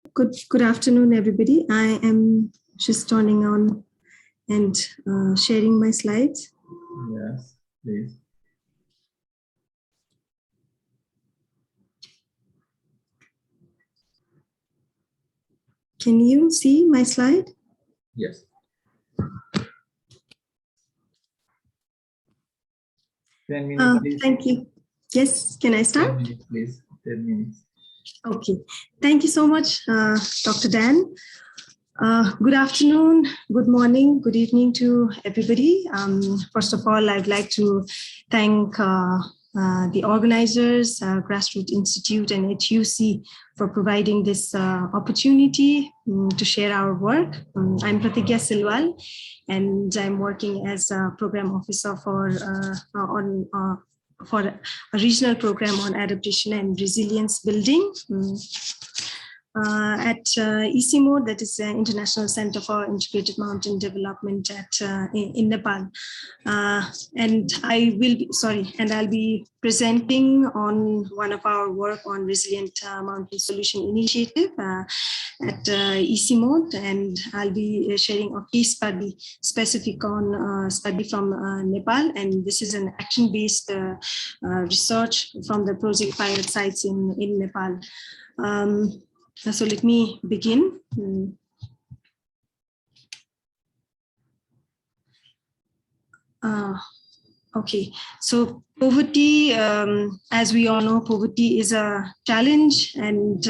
Good afternoon, everybody. I am just turning on and sharing my slides. Yes, please. Can you see my slide? Yes. 10 minutes, please. Thank you. Yes, can I start? 10 minutes, please. 10 minutes. Okay. Thank you so much, Dr. Dan. Good afternoon, good morning, good evening to everybody. First of all, I'd like to thank the organizers, Grassroots Institute and HUC for providing this opportunity to share our work. I'm Pratigya Silwal, and I'm working as a program officer for a regional program on adaptation and resilience building. At ICMO, that is the International Center for Integrated Mountain Development in Nepal. And I'll be presenting on one of our work on Resilient Mountain Solution Initiative at ICMO, and I'll be sharing a case study specific on study from Nepal, and this is an action-based research from the project pilot sites in Nepal. So let me begin. Okay, so poverty, as we all know, poverty is a challenge. And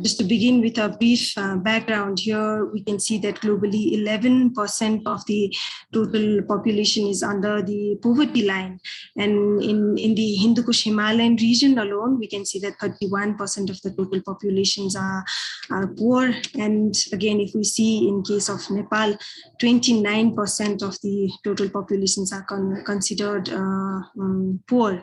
just to begin with a brief background here, we can see that globally 11% of the total population is under the poverty line. And in the Hindu Kush Himalayan region alone, we can see that 31% of the total populations are poor. And again, if we see in case of Nepal, 29% of the total populations are considered poor.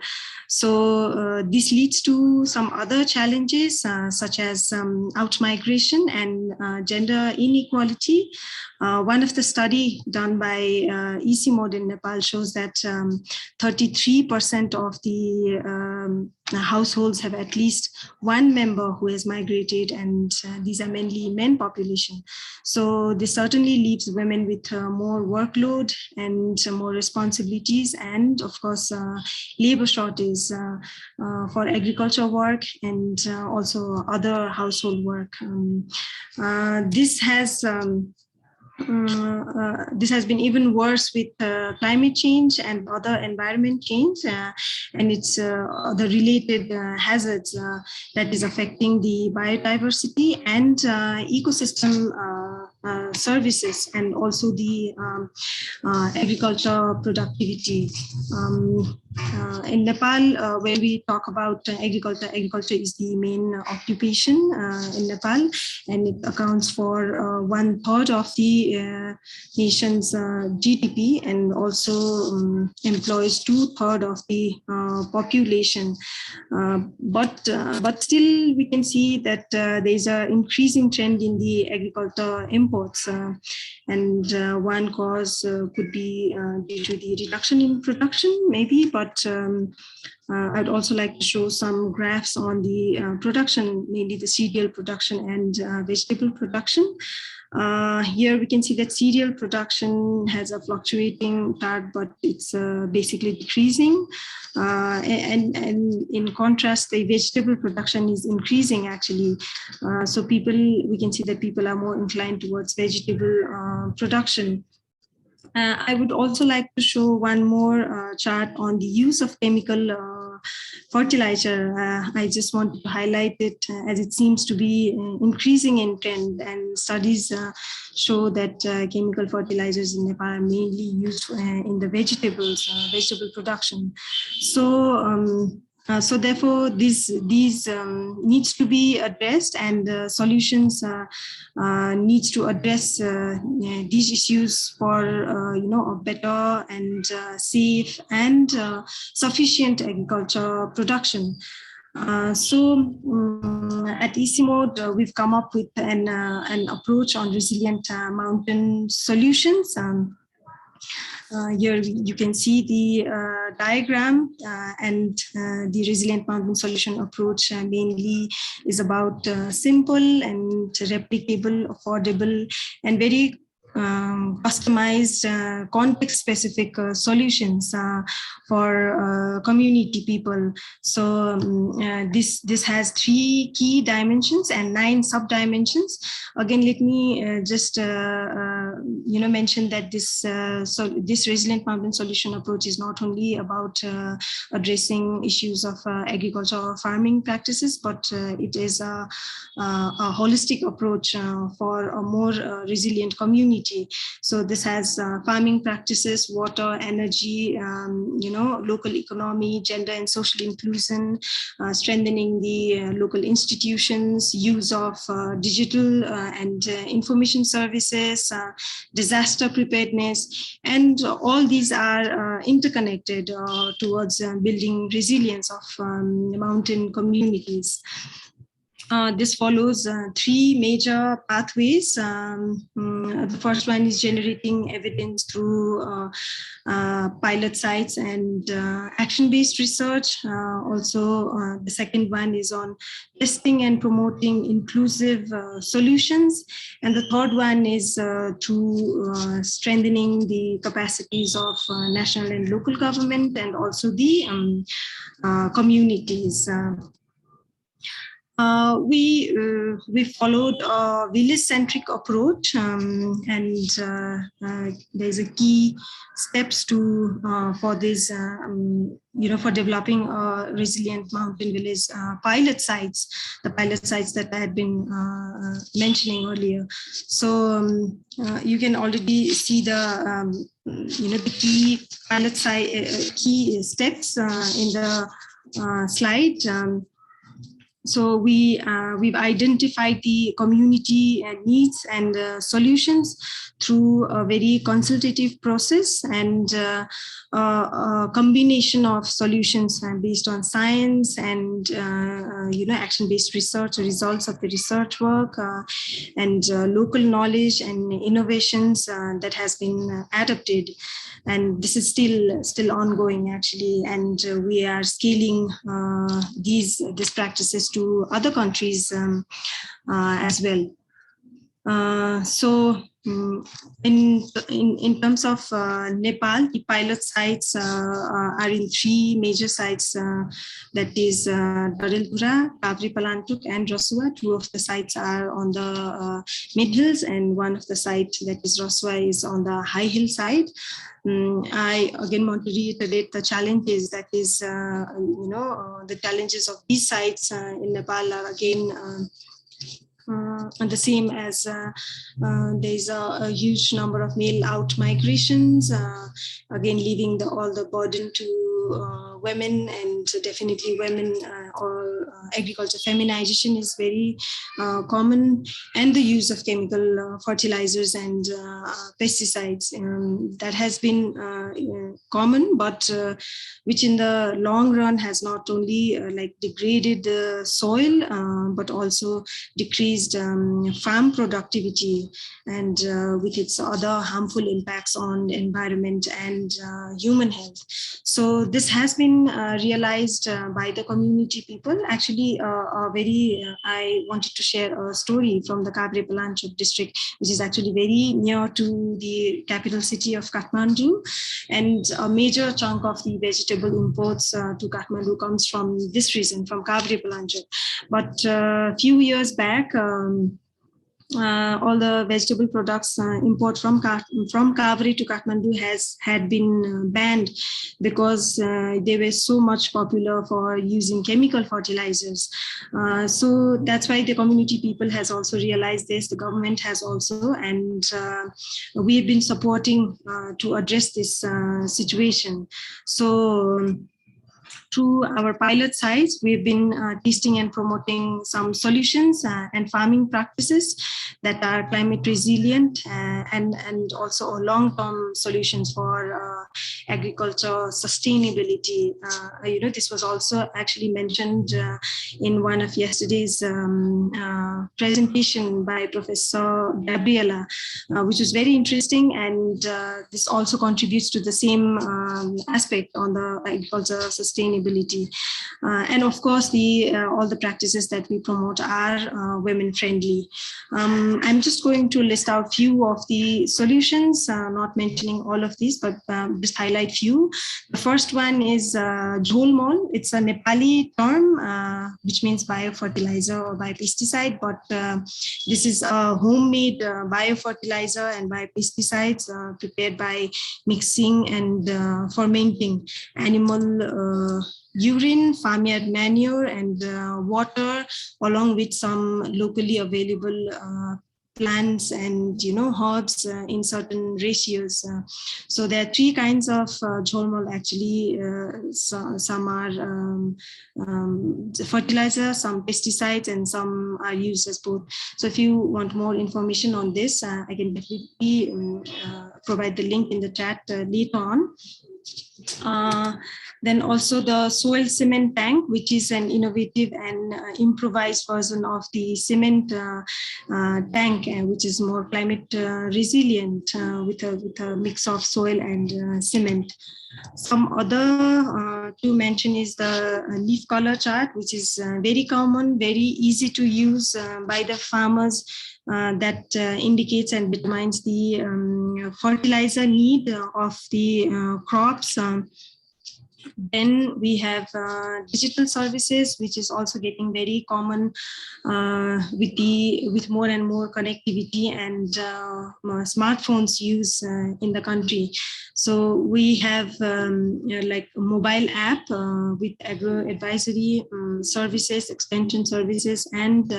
So this leads to some other challenges such as out-migration and gender inequality. One of the study done by ICMOD in Nepal shows that 33% of the households have at least one member who has migrated, and these are mainly men population. So this certainly leaves women with more workload and more responsibilities, and of course labor shortage for agriculture work and also other household work. This has been even worse with climate change and other environment change, and it's the related hazards that is affecting the biodiversity and ecosystem services, and also the agriculture productivity. In Nepal, when we talk about agriculture is the main occupation in Nepal, and it accounts for 1/3 of the nation's GDP, and also employs 2/3 of the population. But still, we can see that there is an increasing trend in the agriculture imports, and one cause could be due to the reduction in production, maybe. But I'd also like to show some graphs on the production, mainly the cereal production and vegetable production. Here we can see that cereal production has a fluctuating chart, but it's basically decreasing. And in contrast, the vegetable production is increasing actually. So we can see that people are more inclined towards vegetable production. I would also like to show one more chart on the use of chemical fertilizer. I just want to highlight it as it seems to be increasing in trend, and studies show that chemical fertilizers in Nepal are mainly used in the vegetable production. So therefore, these needs to be addressed, and solutions needs to address these issues for a better and safe and sufficient agriculture production. At ICMOD, we've come up with an approach on resilient mountain solutions. Here you can see the diagram, and the resilient mountain solution approach mainly is about simple and replicable, affordable, and very customized, context-specific solutions for community people. So this has 3 key dimensions and 9 sub-dimensions. Again, let me just mention that this resilient mountain solution approach is not only about addressing issues of agriculture or farming practices, but it is a holistic approach for a more resilient community. So this has farming practices, water, energy, local economy, gender and social inclusion, strengthening the local institutions, use of digital and information services, disaster preparedness, and all these are interconnected towards building resilience of mountain communities. This follows 3 major pathways. The first one is generating evidence through pilot sites and action-based research. Also, the second one is on testing and promoting inclusive solutions. And the third one is through strengthening the capacities of national and local government, and also the communities. We followed a village-centric approach, and there's a key steps to for this, for developing a resilient mountain village pilot sites, the pilot sites that I had been mentioning earlier. So you can already see the the key pilot site key steps in the slide. So we've identified the community needs and solutions through a very consultative process, and a combination of solutions based on science and action-based research, results of the research work, and local knowledge and innovations that has been adapted. And this is still ongoing actually, and we are scaling these practices to other countries as well. So in terms of Nepal, the pilot sites are in 3 major sites, that is Darelgura, Kavri Palantuk, and Rosua. 2 of the sites are on the mid hills, and one of the sites, that is Rosua, is on the high hill side. I again want to reiterate the challenges, that is, the challenges of these sites in Nepal are again the same as there's a huge number of male out migrations, again leaving all the burden to women, and definitely women or agriculture feminization is very common, and the use of chemical fertilizers and pesticides that has been common, but which in the long run has not only degraded the soil, but also decreased farm productivity, and with its other harmful impacts on the environment and human health. So this has been realized by the community people. Actually, I wanted to share a story from the Kavri Palantuk district, which is actually very near to the capital city of Kathmandu, and a major chunk of the vegetable imports to Kathmandu comes from this region, from Kavri Palantuk. But a few years back, all the vegetable products import from Kavri to Kathmandu had been banned, because they were so much popular for using chemical fertilizers. So that's why the community people has also realized this, the government has also, and we have been supporting to address this situation. So through our pilot sites, we've been testing and promoting some solutions and farming practices that are climate resilient, and also long-term solutions for agriculture sustainability. This was also actually mentioned in one of yesterday's presentation by Professor Gabriela, which was very interesting, and this also contributes to the same aspect on the agriculture sustainability. And of course, all the practices that we promote are women friendly. I'm just going to list out few of the solutions, not mentioning all of these, but just highlight few. The first one is jholmol. It's a Nepali term, which means biofertilizer or biopesticide, but this is a homemade biofertilizer and biopesticides prepared by mixing and fermenting animal urine, farmyard manure, and water, along with some locally available plants and herbs in certain ratios. So there are three kinds of jholmol actually. Some are fertilizer, some pesticides, and some are used as both. So if you want more information on this, I can definitely provide the link in the chat later on. Then also the soil cement tank, which is an innovative and improvised version of the cement tank, which is more climate resilient with a mix of soil and cement. Some other to mention is the leaf color chart, which is very common, very easy to use by the farmers. That indicates and determines the fertilizer need of the crops. Then we have digital services, which is also getting very common with more and more connectivity and smartphones use in the country. So we have like a mobile app with agro advisory services, extension services, and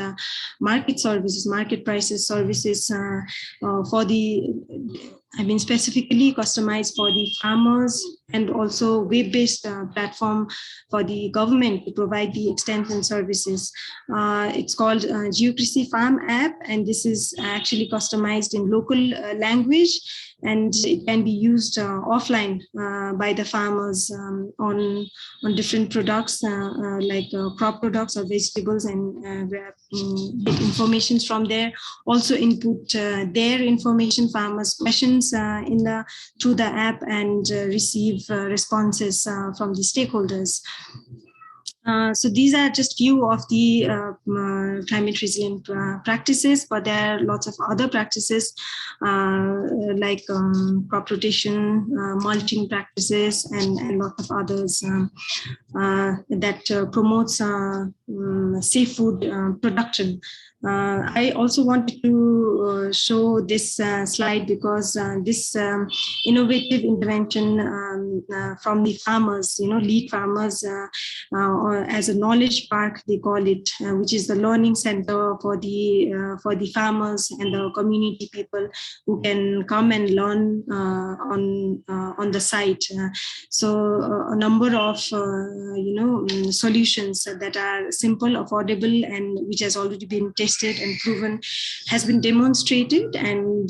market services, market prices services for the specifically customized for the farmers, and also web-based platform for the government to provide the extension services. It's called Geocracy Farm app, and this is actually customized in local language, and it can be used offline by the farmers on different products like crop products or vegetables, and get information from there. Also input their information, farmers' questions through the app, and receive responses from the stakeholders. So these are just few of the climate resilient practices, but there are lots of other practices like crop rotation, mulching practices, and a lot of others that promotes safe food production. I also wanted to show this slide because this innovative intervention from the farmers, lead farmers, or as a knowledge park they call it, which is the learning center for the farmers and the community people who can come and learn on the site. So a number of solutions that are simple, affordable, and which has already been tested and proven has been demonstrated, and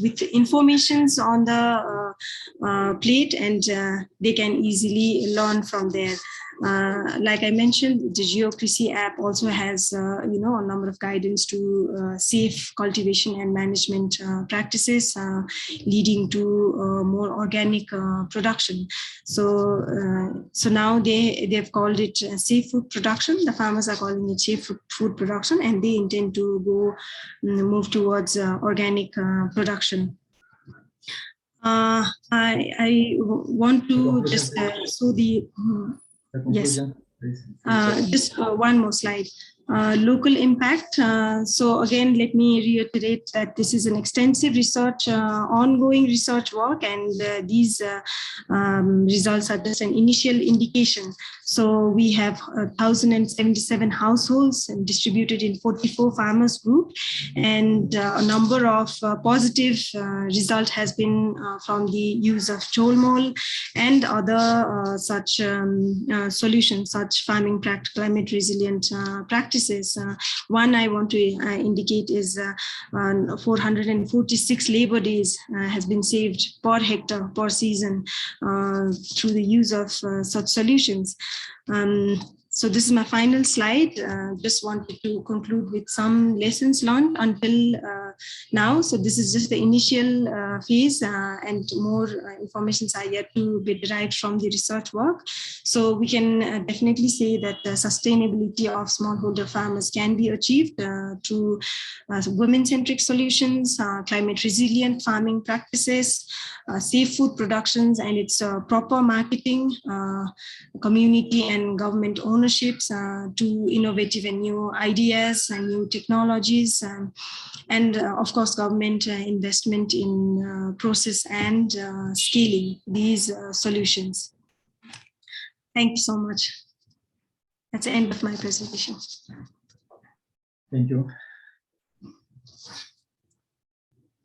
with informations on the plate, and they can easily learn from there. Like I mentioned, the Geocracy app also has a number of guidance to safe cultivation and management practices leading to more organic production. So now they've called it safe food production. The farmers are calling it safe food production, and they intend to move towards organic production. I want to just show the yes. Just one more slide. Local impact. So again, let me reiterate that this is an extensive research, ongoing research work, and these results are just an initial indication. So we have 1,077 households and distributed in 44 farmers group, and a number of positive result has been from the use of jholmol and other such solutions, such farming climate resilient practices. practices. One I want to indicate is 446 labor days has been saved per hectare per season through the use of such solutions. So this is my final slide. Just wanted to conclude with some lessons learned until now. So this is just the initial phase, and more informations are yet to be derived from the research work. So we can definitely say that the sustainability of smallholder farmers can be achieved through women-centric solutions, climate resilient farming practices, safe food productions, and its proper marketing, community and government ownerships to innovative and new ideas and new technologies, and of course government investment in process and scaling these solutions. Thank you so much. That's the end of my presentation. Thank you.